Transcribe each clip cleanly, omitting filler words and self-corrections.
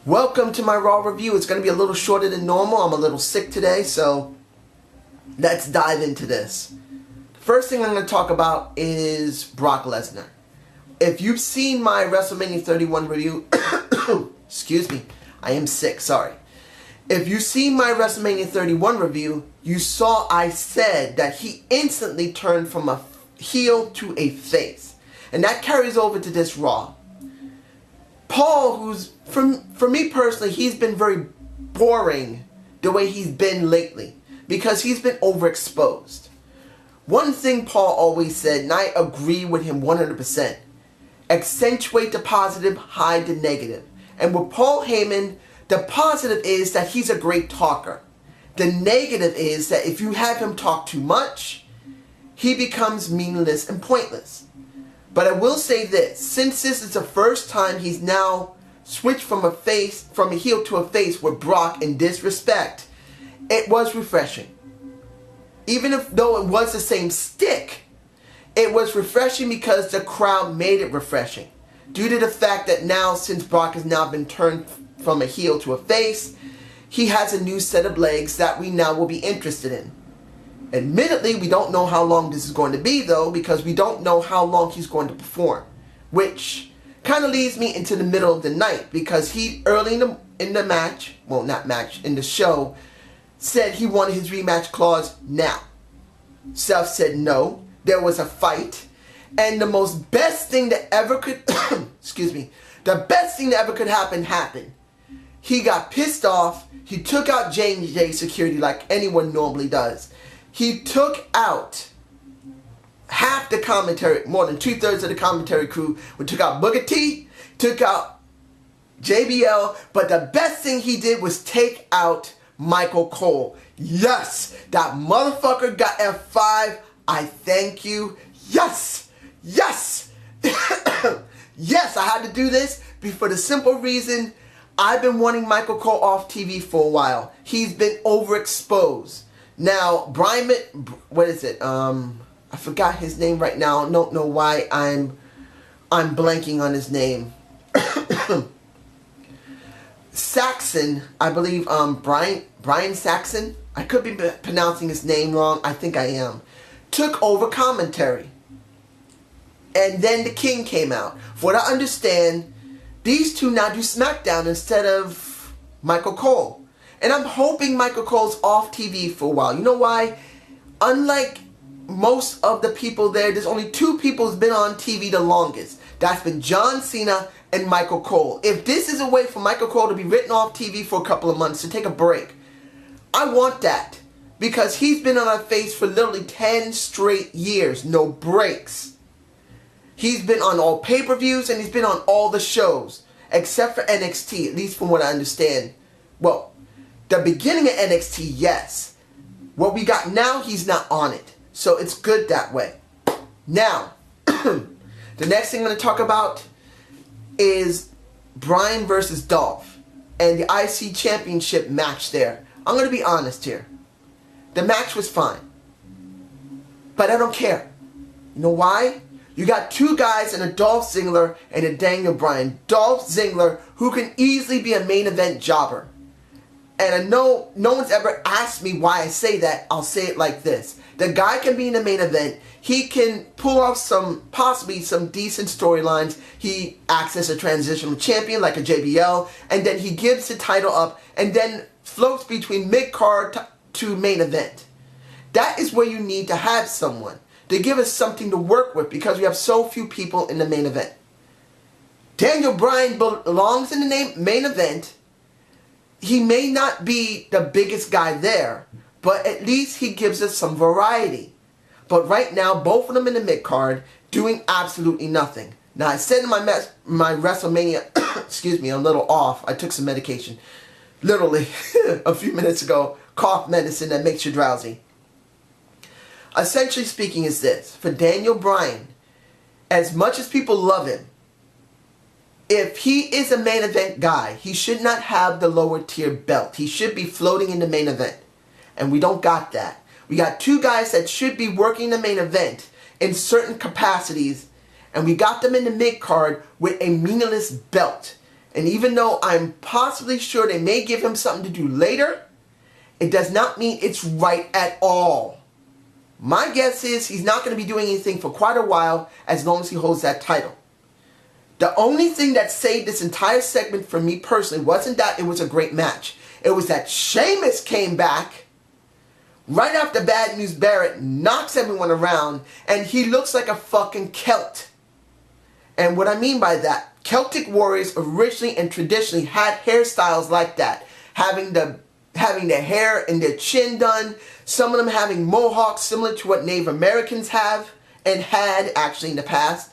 Welcome to my Raw review. It's going to be a little shorter than normal. I'm a little sick today, so let's dive into this. First thing I'm going to talk about is Brock Lesnar. If you've seen my WrestleMania 31 review, excuse me, I am sick, sorry. If you've seen my WrestleMania 31 review, you saw I said that he instantly turned from a heel to a face. And that carries over to this Raw. Paul, who's, for me personally, he's been very boring the way he's been lately because he's been overexposed. One thing Paul always said, and I agree with him 100%, accentuate the positive, hide the negative. And with Paul Heyman, the positive is that he's a great talker. The negative is that if you have him talk too much, he becomes meaningless and pointless. But I will say this, since this is the first time he's now switched from a heel to a face with Brock in this respect, it was refreshing. Even though it was the same stick, it was refreshing because the crowd made it refreshing. Due to the fact that now, since Brock has now been turned from a heel to a face, he has a new set of legs that we now will be interested in. Admittedly, we don't know how long this is going to be, though, because we don't know how long he's going to perform. Which kind of leads me into the middle of the night, because he, early in the match, well, not match, in the show, said he wanted his rematch clause now. Seth said no. There was a fight. And the most best thing that ever could, excuse me, the best thing that ever could happen happened. He got pissed off. He took out J&J security like anyone normally does. He took out half the commentary, more than 2/3 of the commentary crew. We took out Booker T, took out JBL, but the best thing he did was take out Michael Cole. Yes, that motherfucker got F5. I thank you. Yes, yes, yes, I had to do this for the simple reason I've been wanting Michael Cole off TV for a while. He's been overexposed. Now, Bryan, what is it? I forgot his name right now. I don't know why I'm blanking on his name. Saxon, I believe, Bryan Saxon. I could be pronouncing his name wrong. I think I am. Took over commentary. And then the King came out. For what I understand, these two now do SmackDown instead of Michael Cole. And I'm hoping Michael Cole's off TV for a while. You know why? Unlike most of the people there's only two people who's been on TV the longest. That's been John Cena and Michael Cole. If this is a way for Michael Cole to be written off TV for a couple of months, to take a break, I want that. Because he's been on our face for literally 10 straight years. No breaks. He's been on all pay-per-views and he's been on all the shows. Except for NXT, at least from what I understand. Well, the beginning of NXT, yes. What we got now, he's not on it. So it's good that way. Now, the next thing I'm going to talk about is Bryan versus Dolph. And the IC Championship match there. I'm going to be honest here. The match was fine. But I don't care. You know why? You got two guys in a Dolph Ziggler and a Daniel Bryan. Dolph Ziggler, who can easily be a main event jobber. And I know no one's ever asked me why I say that. I'll say it like this. The guy can be in the main event. He can pull off possibly some decent storylines. He acts as a transitional champion like a JBL. And then he gives the title up and then floats between mid-card to main event. That is where you need to have someone. To give us something to work with because we have so few people in the main event. Daniel Bryan belongs in the main event. He may not be the biggest guy there, but at least he gives us some variety. But right now, both of them in the mid-card doing absolutely nothing. Now, I said in my WrestleMania, excuse me, I'm a little off. I took some medication. Literally, a few minutes ago, cough medicine that makes you drowsy. Essentially speaking is this. For Daniel Bryan, as much as people love him, if he is a main event guy, he should not have the lower tier belt. He should be floating in the main event. And we don't got that. We got two guys that should be working the main event in certain capacities. And we got them in the mid-card with a meaningless belt. And even though I'm possibly sure they may give him something to do later, it does not mean it's right at all. My guess is he's not going to be doing anything for quite a while as long as he holds that title. The only thing that saved this entire segment for me personally wasn't that it was a great match. It was that Sheamus came back right after Bad News Barrett knocks everyone around and he looks like a fucking Celt. And what I mean by that, Celtic warriors originally and traditionally had hairstyles like that. Having the hair and their chin done. Some of them having mohawks similar to what Native Americans have and had actually in the past.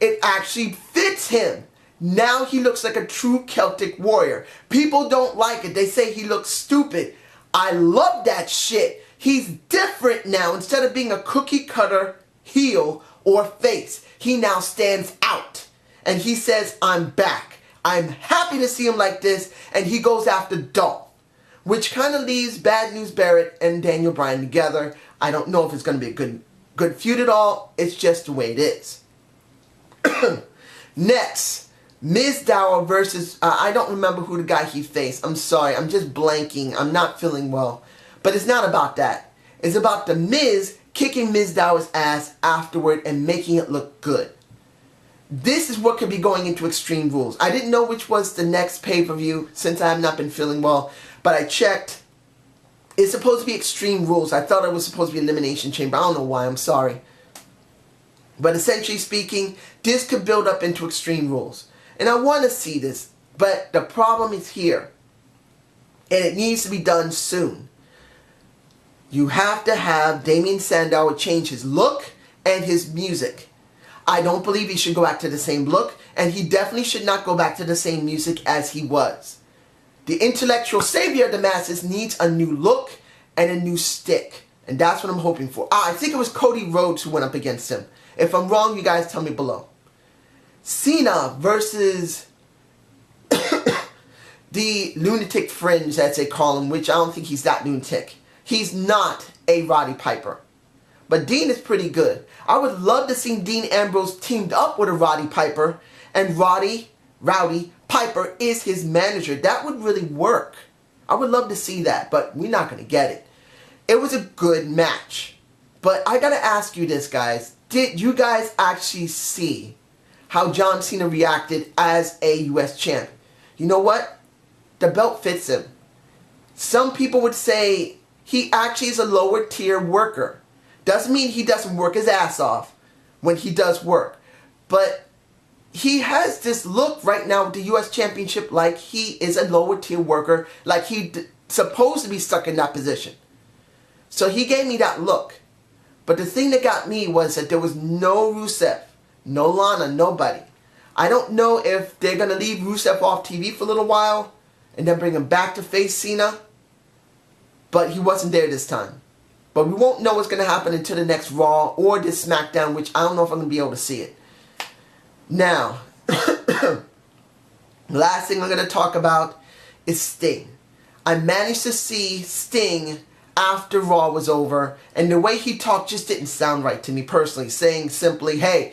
It actually fits him. Now he looks like a true Celtic warrior. People don't like it. They say he looks stupid. I love that shit. He's different now. Instead of being a cookie cutter heel or face, he now stands out. And he says, I'm back. I'm happy to see him like this. And he goes after Dolph, which kind of leaves Bad News Barrett and Daniel Bryan together. I don't know if it's going to be a good feud at all. It's just the way it is. Next, Mizdow versus, I don't remember who the guy he faced. I'm sorry, I'm just blanking. I'm not feeling well. But it's not about that. It's about the Miz kicking Mizdow's ass afterward and making it look good. This is what could be going into Extreme Rules. I didn't know which was the next pay-per-view since I have not been feeling well. But I checked. It's supposed to be Extreme Rules. I thought it was supposed to be Elimination Chamber. I don't know why. I'm sorry. But essentially speaking, this could build up into Extreme Rules. And I want to see this. But the problem is here. And it needs to be done soon. You have to have Damien Sandow change his look and his music. I don't believe he should go back to the same look. And he definitely should not go back to the same music as he was. The intellectual savior of the masses needs a new look and a new stick. And that's what I'm hoping for. I think it was Cody Rhodes who went up against him. If I'm wrong, you guys tell me below. Cena versus the lunatic fringe, as they call him, which I don't think he's that lunatic. He's not a Roddy Piper. But Dean is pretty good. I would love to see Dean Ambrose teamed up with a Roddy Piper. And Rowdy Piper is his manager. That would really work. I would love to see that, but we're not going to get it. It was a good match. But I got to ask you this, guys. Did you guys actually see how John Cena reacted as a U.S. champ? You know what? The belt fits him. Some people would say he actually is a lower tier worker. Doesn't mean he doesn't work his ass off when he does work. But he has this look right now with the U.S. Championship like he is a lower tier worker, like he's supposed to be stuck in that position. So he gave me that look. But the thing that got me was that there was no Rusev, no Lana, nobody. I don't know if they're going to leave Rusev off TV for a little while and then bring him back to face Cena. But he wasn't there this time. But we won't know what's going to happen until the next Raw or this SmackDown, which I don't know if I'm going to be able to see it. Now, last thing I'm going to talk about is Sting. I managed to see Sting after Raw was over, and the way he talked just didn't sound right to me personally, saying simply, hey,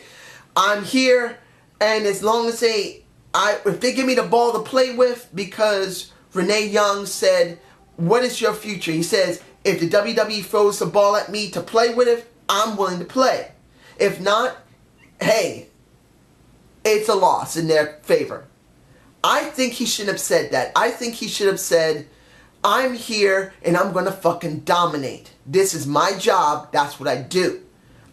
I'm here, and as long as if they give me the ball to play with, because Renee Young said, what is your future? He says, if the WWE throws the ball at me to play with it, I'm willing to play. If not, hey, it's a loss in their favor. I think he shouldn't have said that. I think he should have said, I'm here and I'm going to fucking dominate. This is my job. That's what I do.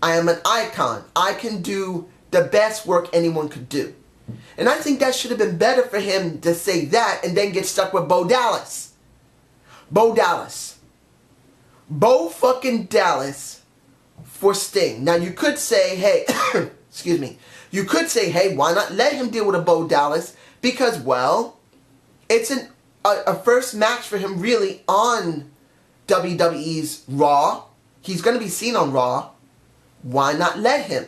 I am an icon. I can do the best work anyone could do. And I think that should have been better for him to say that and then get stuck with Bo Dallas. Bo Dallas. Bo fucking Dallas for Sting. Now you could say, hey, excuse me. You could say, hey, why not let him deal with a Bo Dallas? Because, well, it's a first match for him really on WWE's Raw. He's going to be seen on Raw. Why not let him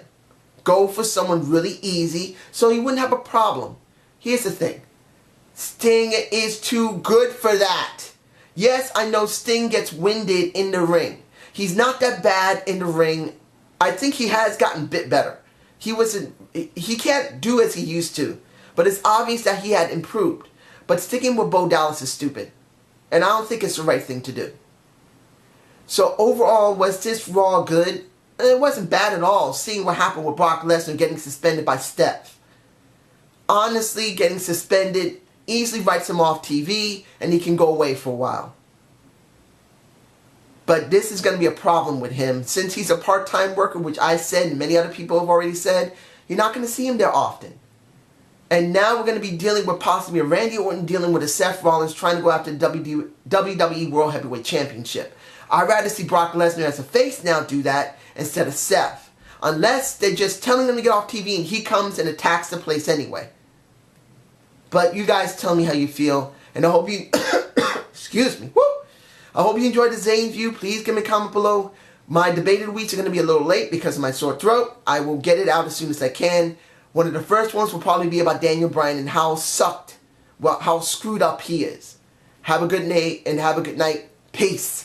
go for someone really easy so he wouldn't have a problem? Here's the thing. Sting is too good for that. Yes, I know Sting gets winded in the ring. He's not that bad in the ring. I think he has gotten a bit better. He can't do as he used to. But it's obvious that he had improved. But sticking with Bo Dallas is stupid. And I don't think it's the right thing to do. So overall, was this Raw good? It wasn't bad at all, seeing what happened with Brock Lesnar getting suspended by Steph. Honestly, getting suspended easily writes him off TV, and he can go away for a while. But this is going to be a problem with him. Since he's a part-time worker, which I said and many other people have already said, you're not going to see him there often. And now we're going to be dealing with possibly a Randy Orton dealing with a Seth Rollins trying to go after the WWE World Heavyweight Championship. I'd rather see Brock Lesnar as a face now do that instead of Seth. Unless they're just telling him to get off TV and he comes and attacks the place anyway. But you guys tell me how you feel. And I hope you... excuse me. Woo! I hope you enjoyed the Zane view. Please give me a comment below. My debated weeks are going to be a little late because of my sore throat. I will get it out as soon as I can. One of the first ones will probably be about Daniel Bryan and how how screwed up he is. Have a good night and have a good night. Peace.